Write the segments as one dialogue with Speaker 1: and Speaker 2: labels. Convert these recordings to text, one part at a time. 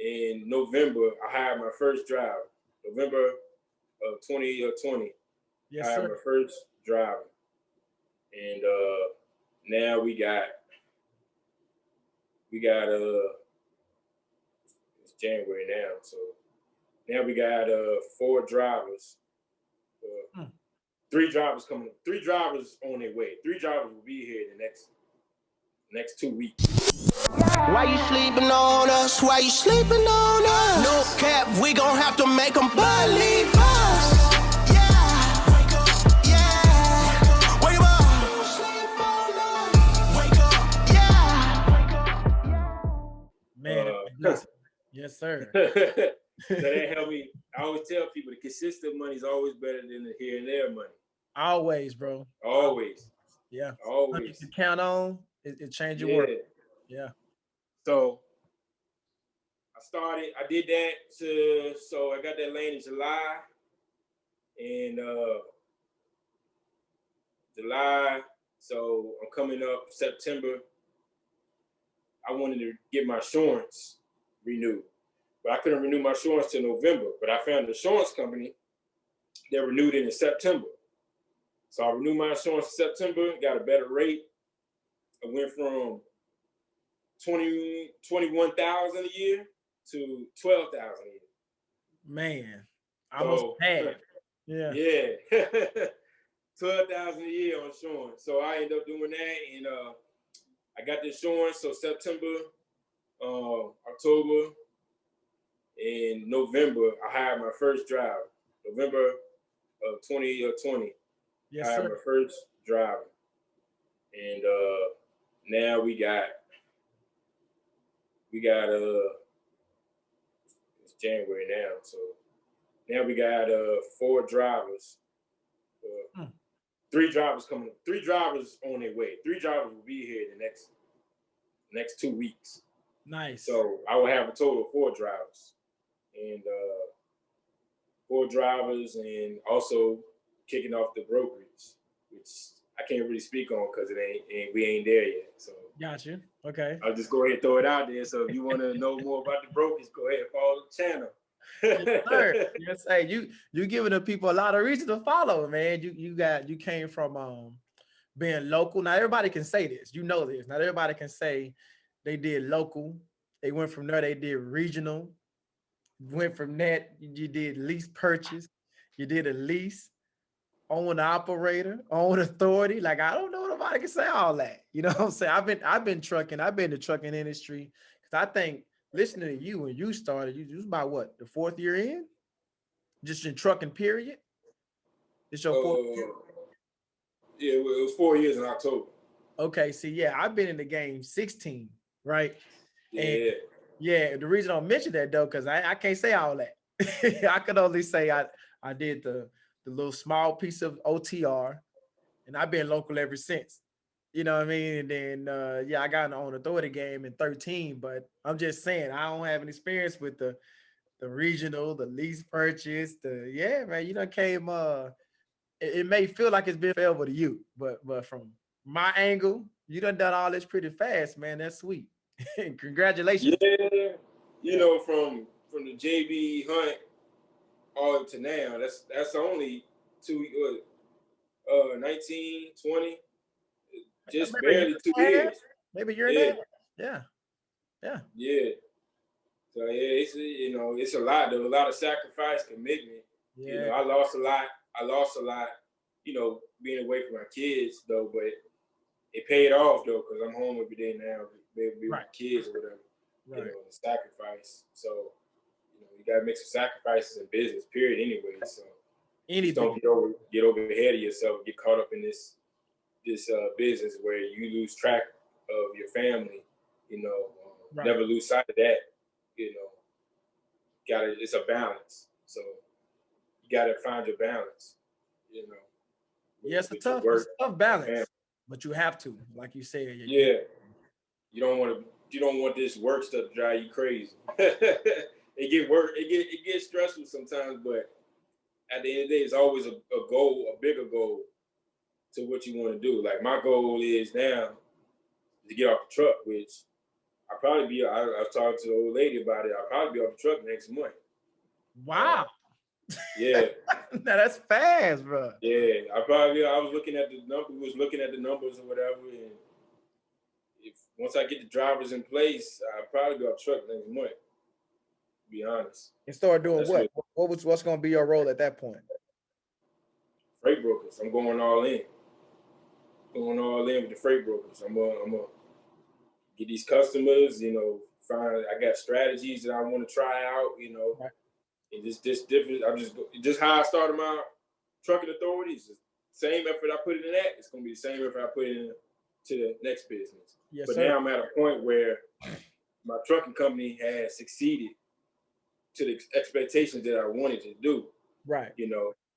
Speaker 1: in November, I hired my first driver. November of 2020, I
Speaker 2: Yes,
Speaker 1: hired
Speaker 2: sir.
Speaker 1: my first driver. And now we got it's January now, so now we got 4 drivers.
Speaker 2: Hmm.
Speaker 1: 3 drivers coming. 3 drivers on their way. 3 drivers will be here in the next 2 weeks.
Speaker 3: Why you sleeping on us? Why you sleeping on us? No cap, we gon' have to make them believe us. Yeah, wake up, yeah, wake up, sleep on us. Wake up, yeah.
Speaker 2: Man, that's a blessing. Yes, sir.
Speaker 1: So that helped me. I always tell people the consistent money is always better than the here and there money.
Speaker 2: Always, bro.
Speaker 1: Always.
Speaker 2: Yeah. You
Speaker 1: Always.
Speaker 2: can count on it change your
Speaker 1: Yeah.
Speaker 2: world. Yeah.
Speaker 1: So I did that so I got that lane in July. And so I'm coming up September. I wanted to get my insurance renewed, but I couldn't renew my insurance till November. But I found an insurance company that renewed it in September. So I renewed my insurance in September, got a better rate. I went from 21,000 a year to 12,000 a year.
Speaker 2: Man, almost half. Yeah.
Speaker 1: Yeah. 12,000 a year on insurance. So I ended up doing that, and I got the insurance. So September, October, and November, I hired my first driver. November of 2020,
Speaker 2: Yes,
Speaker 1: I hired
Speaker 2: sir.
Speaker 1: my first driver, and now we got it's January now, so now we got 4 drivers. 3 drivers coming. 3 drivers on their way. 3 drivers will be here in the next 2 weeks.
Speaker 2: Nice.
Speaker 1: So I will have a total of 4 drivers, and 4 drivers, and also kicking off the brokerage, which I can't really speak on because we ain't there yet. So
Speaker 2: got you. Okay.
Speaker 1: I'll just go ahead and throw it out there. So if you want to know more about the brokerage, go ahead and follow the channel.
Speaker 2: Yes, sir. Yes, hey, you giving the people a lot of reason to follow, man. You came from being local. Now everybody can say this, you know this. Not everybody can say they did local. They went from there, they did regional. Went from that, you did lease purchase, you did a lease, own operator, own authority. Like I don't know if nobody can say all that. You know what I'm saying? I've been trucking, I've been in the trucking industry because I think listening to you when you started, you was about what, the 4th year in? Just in trucking, period. It's your 4th year?
Speaker 1: Yeah, it was 4 years in October.
Speaker 2: Okay, see, yeah, I've been in the game 16, right?
Speaker 1: Yeah.
Speaker 2: And yeah, the reason I mention that though, because I can't say all that. I could only say I did the little small piece of OTR, and I've been local ever since. You know what I mean? And then yeah, I got in the own authority game in 13, but I'm just saying I don't have an experience with the regional, the lease purchase, yeah, man, you done came it may feel like it's been forever to you, but from my angle, you done all this pretty fast, man. That's sweet. Congratulations.
Speaker 1: Yeah, you know, from the JB Hunt all to now, that's only 19, 20, just
Speaker 2: Maybe
Speaker 1: barely 2 years.
Speaker 2: Maybe you're in that. Yeah.
Speaker 1: Yeah. So yeah, it's a lot. There was a lot of sacrifice, commitment.
Speaker 2: Yeah.
Speaker 1: You know, I lost a lot. You know, being away from my kids though, but it paid off though because I'm home every day now, be with my kids or whatever.
Speaker 2: Right.
Speaker 1: You know, the sacrifice. So you gotta make some sacrifices in business. Period. Anyway, so just don't get over ahead of yourself. Get caught up in this business where you lose track of your family. You know, never lose sight of that. You know, it's a balance. So you gotta find your balance. You know.
Speaker 2: Yes, it's a tough balance, but you have to, like you said.
Speaker 1: Yeah. You don't want this work stuff to drive you crazy. It gets stressful sometimes, but at the end of the day, it's always a goal, a bigger goal to what you want to do. Like my goal is now to get off the truck, which I was talking to the old lady about it. I'll probably be off the truck next month.
Speaker 2: Wow.
Speaker 1: Yeah.
Speaker 2: Now that's fast, bro.
Speaker 1: Yeah. I was looking at the number, numbers or whatever. And once I get the drivers in place, I'll probably be off the truck next month, to be honest.
Speaker 2: And start doing what? What's going to be your role at that point?
Speaker 1: Freight brokers. I'm going all in. Going all in with the freight brokers. I'm gonna get these customers, I got strategies that I want to try out,
Speaker 2: right.
Speaker 1: And just different. Just how I started my trucking authorities. Same effort I put in that, it's gonna be the same effort I put in to the next business.
Speaker 2: Yes,
Speaker 1: but
Speaker 2: sir.
Speaker 1: Now I'm at a point where my trucking company has succeeded to the expectations that I wanted to do.
Speaker 2: Right.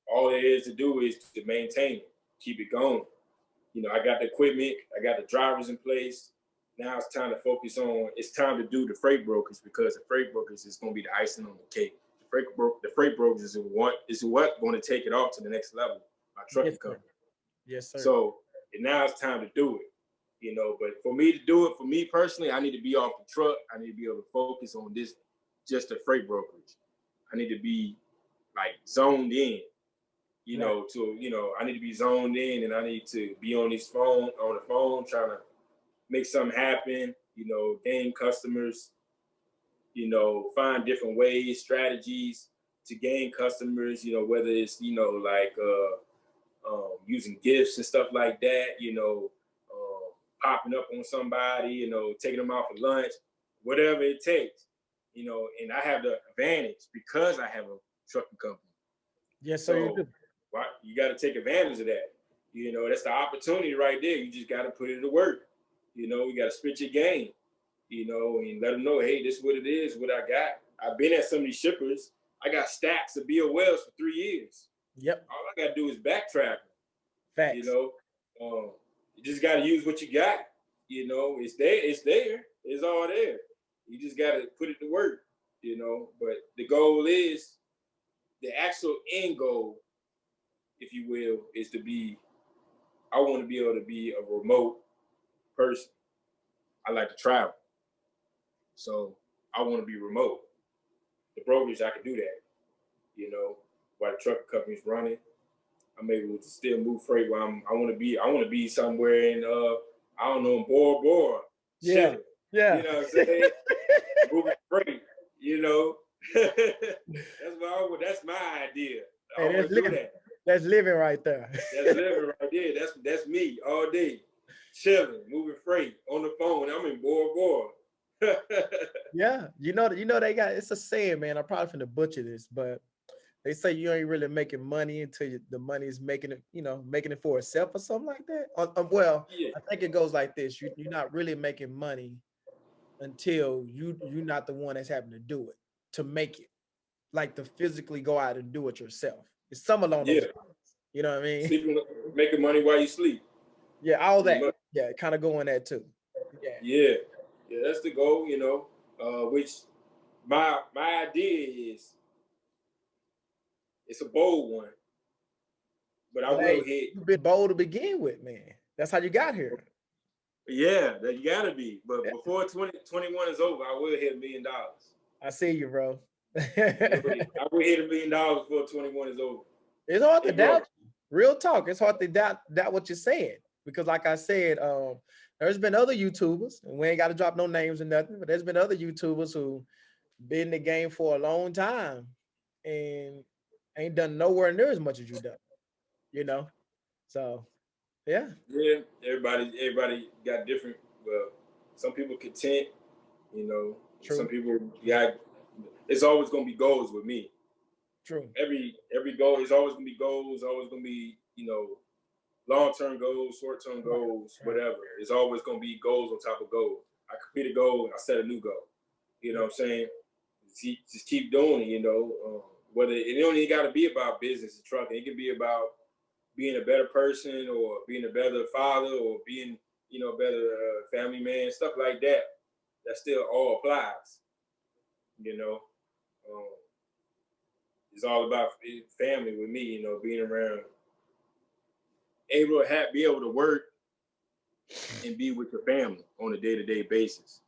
Speaker 1: All there is to do is to maintain it, keep it going. I got the equipment, I got the drivers in place. Now it's time to focus on. It's time to do the freight brokers, because the freight brokers is going to be the icing on the cake. The freight brokers is what going to take it off to the next level. My trucking company.
Speaker 2: Yes, sir.
Speaker 1: So now it's time to do it. But for me to do it, for me personally, I need to be off the truck. I need to be able to focus on just the freight brokerage. I need to be like zoned in. I need to be zoned in, and I need to be on the phone, trying to make something happen, gain customers, find different ways, strategies to gain customers, whether it's, using gifts and stuff like that, popping up on somebody, taking them out for lunch, whatever it takes, and I have the advantage because I have a trucking company.
Speaker 2: Yes, sir.
Speaker 1: So, you got to take advantage of that. That's the opportunity right there. You just got to put it to work. You got to spit your game, and let them know, hey, this is what it is, what I got. I've been at some of these shippers. I got stacks of BOLs for 3 years.
Speaker 2: Yep.
Speaker 1: All I got to do is backtrack.
Speaker 2: Facts.
Speaker 1: You just got to use what you got. It's there. It's all there. You just got to put it to work, But the goal is, the actual end goal, if you will, is I want to be able to be a remote person. I like to travel. So I want to be remote. The brokerage, I can do that. While the trucking company's running, I'm able to still move freight where I want to be somewhere in in Bora Bora.
Speaker 2: Yeah.
Speaker 1: Shipping.
Speaker 2: Yeah.
Speaker 1: You know what I'm saying? Moving freight, That's my idea. I want to do that.
Speaker 2: That's living right there.
Speaker 1: That's living right there. That's me all day, chilling, moving freight on the phone. I'm in Bora Bora.
Speaker 2: Yeah, they got, it's a saying, man. I'm probably finna butcher this, but they say you ain't really making money until the money is making it, making it for itself or something like that.
Speaker 1: Yeah.
Speaker 2: I think it goes like this: you're not really making money until you're not the one that's having to do it to make it, like to physically go out and do it yourself. It's some along those lines. You know what I mean?
Speaker 1: Sleeping, making money while you sleep.
Speaker 2: Yeah, all that. Yeah, kind of going that too.
Speaker 1: Yeah, that's the goal. Which my idea is, it's a bold one, but I will hit.
Speaker 2: You've been bold to begin with, man. That's how you got here.
Speaker 1: Yeah, that you gotta be. But before 2021 is over, I will hit $1 million.
Speaker 2: I see you, bro.
Speaker 1: I will hit $1 million before 21 is over.
Speaker 2: It's hard to doubt. Real talk. It's hard to doubt what you're saying, because, like I said, there's been other YouTubers, and we ain't got to drop no names or nothing, but there's been other YouTubers who been in the game for a long time and ain't done nowhere near as much as you done. So yeah.
Speaker 1: Everybody got different. Well, some people content.
Speaker 2: True.
Speaker 1: Some people it's always gonna be goals with me.
Speaker 2: True.
Speaker 1: Every goal is always gonna be goals. Always gonna be long-term goals, short-term goals, whatever. It's always gonna be goals on top of goals. I complete a goal and I set a new goal. You know what I'm saying? Just keep doing it. Whether it don't even got to be about business and trucking. It can be about being a better person, or being a better father, or being a better family man, stuff like that. That still all applies. It's all about family with me. Being around, be able to work and be with your family on a day-to-day basis.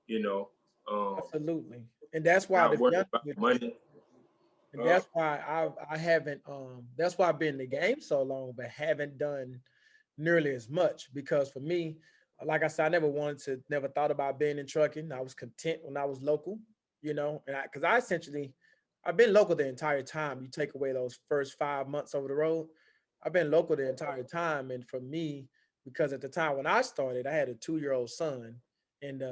Speaker 1: you know.
Speaker 2: Absolutely. And that's why
Speaker 1: Not worried about money.
Speaker 2: And that's why I haven't that's why I've been in the game so long, but haven't done nearly as much, because for me, like I said, I never thought about being in trucking. I was content when I was local, you know, and because I've been local the entire time. You take away those first 5 months over the road, I've been local the entire time. And for me, because at the time when I started, I had a 2-year-old son, and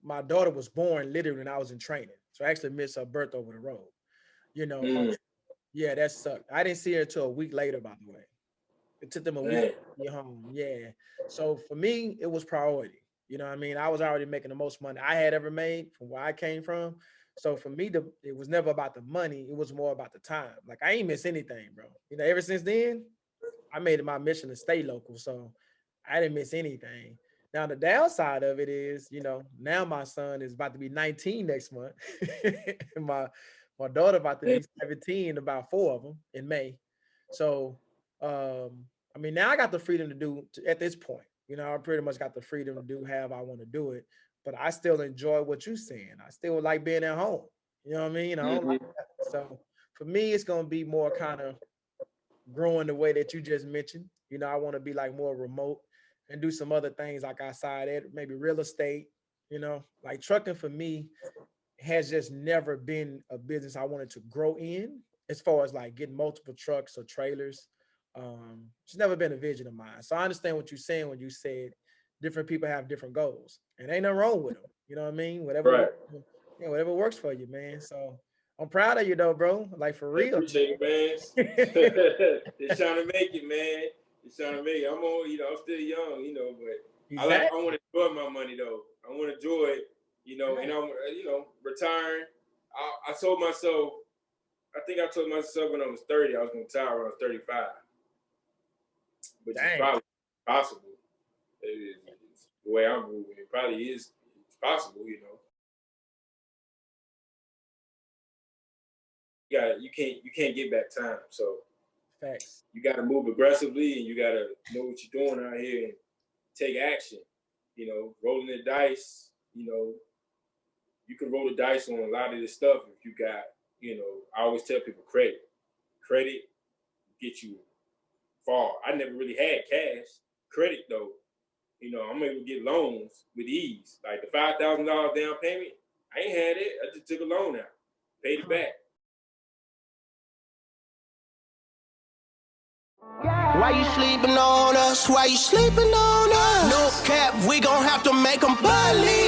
Speaker 2: my daughter was born literally when I was in training. So I actually missed her birth over the road. You know, yeah, that sucked. I didn't see her until a week later, by the way. It took them a week to get home. Yeah. So for me, it was priority. You know what I mean? I was already making the most money I had ever made from where I came from. So for me, it was never about the money. It was more about the time. Like, I ain't miss anything, bro. You know, ever since then, I made it my mission to stay local. So I didn't miss anything. Now, the downside of it is, you know, now my son is about to be 19 next month. And my daughter about to be 17, in about 4 of them in May. So, I mean, now I got the freedom to do at this point, you know, I pretty much got the freedom to do however I want to do it, but I still enjoy what you're saying. I still like being at home. You know what I mean? I don't like that. So for me, it's going to be more kind of growing the way that you just mentioned. You know, I want to be like more remote and do some other things like outside it, maybe real estate, you know, like trucking for me has just never been a business I wanted to grow in, as far as like getting multiple trucks or trailers. It's never been a vision of mine. So I understand what you're saying when you said different people have different goals, and ain't nothing wrong with them. You know what I mean? Whatever works for you, man. So I'm proud of you though, bro. Like, for real.
Speaker 1: I appreciate it, man. It's trying to make it, man. It's trying to make it. I'm still young, you know, but I want to enjoy my money though. I want to enjoy it, you know, and I'm, retiring. I told myself, I think I told myself when I was 30, I was going to retire when I was 35. Which is probably possible. It's the way I'm moving. It probably is. It's possible, you know. You can't get back time. So
Speaker 2: facts.
Speaker 1: You got to move aggressively, and you got to know what you're doing out here and take action. You know, rolling the dice. You know, you can roll the dice on a lot of this stuff if you got. You know, I always tell people credit. Credit get you far. I never really had cash. Credit though, you know, I'm able to get loans with ease. Like the $5,000 down payment, I ain't had it. I just took a loan out, paid it back.
Speaker 3: Why you sleeping on us? Why you sleeping on us? No cap, we gon' have to make them believe.